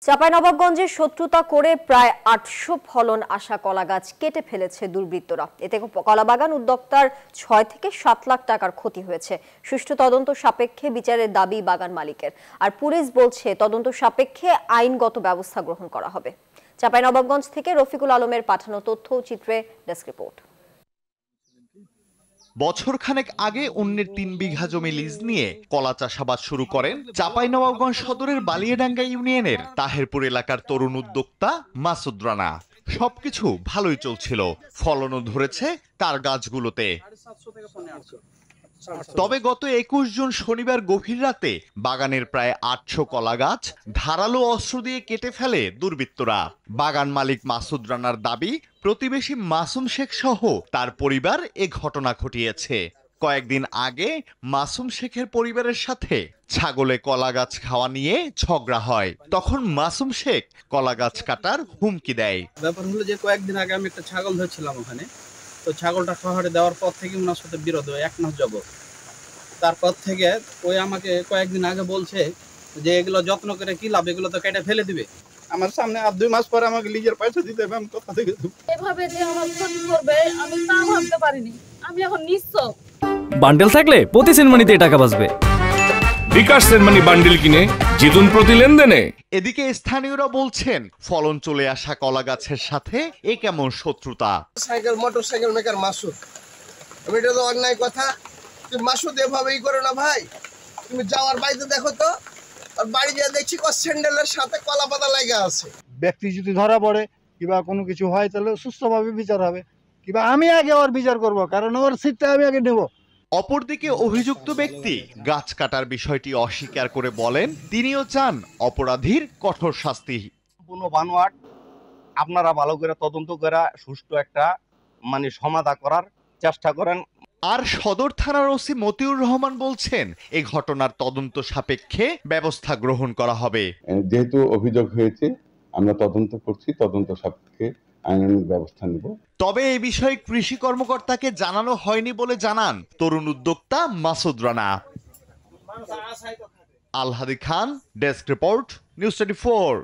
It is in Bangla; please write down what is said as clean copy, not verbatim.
চাঁপাইনবাবগঞ্জে শত্রুতা করে প্রায় ৮০০ ফলন আসা কলাগাছ কেটে ফেলেছে দুর্বৃত্তরা। এতে কলাবাগান উদ্যোক্তার ৬ থেকে ৭ লাখ টাকার ক্ষতি হয়েছে। সুষ্ঠু তদন্ত সাপেক্ষে বিচারের দাবি বাগান মালিকের। আর পুলিশ বলছে তদন্ত সাপেক্ষে আইনগত ব্যবস্থা গ্রহণ করা হবে। চাঁপাইনবাবগঞ্জ থেকে রফিকুল আলমের পাঠানো তথ্য ও চিত্রে ডেস্ক রিপোর্ট। বছরখানেক আগে অন্যের ৩ বিঘা জমি লিজ নিয়ে কলা চাষাবাদ শুরু করেন চাঁপাইনবাবগঞ্জ সদরের বালিয়াডাঙ্গা ইউনিয়নের তাহেরপুর এলাকার তরুণ উদ্যোক্তা মাসুদ রানা। সবকিছু ভালোই চলছিল, ফলনও ধরেছে তার গাছগুলোতে। তবে গত ২১ জুন শনিবার গভীর রাতে বাগানের প্রায় ৮০০ কলা গাছ ধারালো অস্ত্র দিয়ে কেটে ফেলে দুর্বৃত্তরা। বাগান মালিক মাসুদ রানার দাবি, প্রতিবেশী মাসুম শেখ সহ তার পরিবার এ ঘটনা ঘটিয়েছে। কয়েকদিন আগে মাসুম শেখের পরিবারের সাথে ছাগলে কলা গাছ খাওয়া নিয়ে ঝগড়া হয়। তখন মাসুম শেখ কলা গাছ কাটার হুমকি দেয়। ব্যাপার হলো যে কয়েকদিন আগে আমি একটা ছাগল ধরছিলাম ওখানে, তো ছাগলটা খাওয়ারে দেওয়ার পর থেকে ওনার সাথে বিরোধ হয় ১ মাস যাবত। তারপর থেকে ওই আমাকে কয়েকদিন আগে বলছে যে এগুলো যত্ন করে কি লাভ, এগুলো তো কেটে ফেলে দিবে। আমার সামনে আর ২ মাস পরে আমাকে লিজের পয়সা দিতে হবে, আমি কোথা থেকে দেব? এভাবে যে আমার ক্ষতি করবে আমি তা ভাবতে পারিনি। আমি এখন নিশ্চয় বান্ডেল থাকলে প্রতি সেনমানিতে টাকা বাঁচবে। বিকাশ সেনমানি বান্ডেল কিনে জিতুন প্রতি লেনদেনে। এদিকে স্থানীয়রা বলছেন ফলন চলে আসা কলা গাছের সাথে এ কেমন শত্রুতা। মোটরসাইকেল মেকার মাসুদ, আমি এটা তো অন্যায় কথা। তুমি মাসুদ এভাবেই করো না ভাই। তুমি যাওয়ার বাড়িতে দেখো তো, আর বাড়ি গিয়ে দেখছি স্যান্ডেলের সাথে কলা পাতা লাগা আছে। ব্যক্তি যদি ধরা পড়ে কিংবা কোনো কিছু হয় তাহলে সুস্থভাবে বিচার হবে, কিংবা আমি আগে ওর বিচার করব, কারণ ওর সিটটা আমি আগে নেব। অপরদিকে অভিযুক্ত ব্যক্তি গাছ কাটার বিষয়টি অস্বীকার করে বলেন তিনিও চান অপরাধীর কঠোর শাস্তি। সম্পূর্ণ বানোয়াট। আপনারা ভালো করে তদন্ত করে সুষ্ঠু একটা সমাধান করার চেষ্টা করেন। আর সদর থানার ওসি মতিউর রহমান বলছেন এই ঘটনার তদন্ত সাপেক্ষে ব্যবস্থা গ্রহণ করা হবে। যেহেতু অভিযোগ হয়েছে, আমরা তদন্ত করছি, তদন্ত সাপেক্ষে আইনানুগ ব্যবস্থা নেব। তবে এই বিষয়ে কৃষি কর্মকর্তাকে জানানো হয়নি বলে জানান তরুণ উদ্যোক্তা মাসুদ রানা। আল হাদি খান, ডেস্ক রিপোর্ট, নিউজ 24।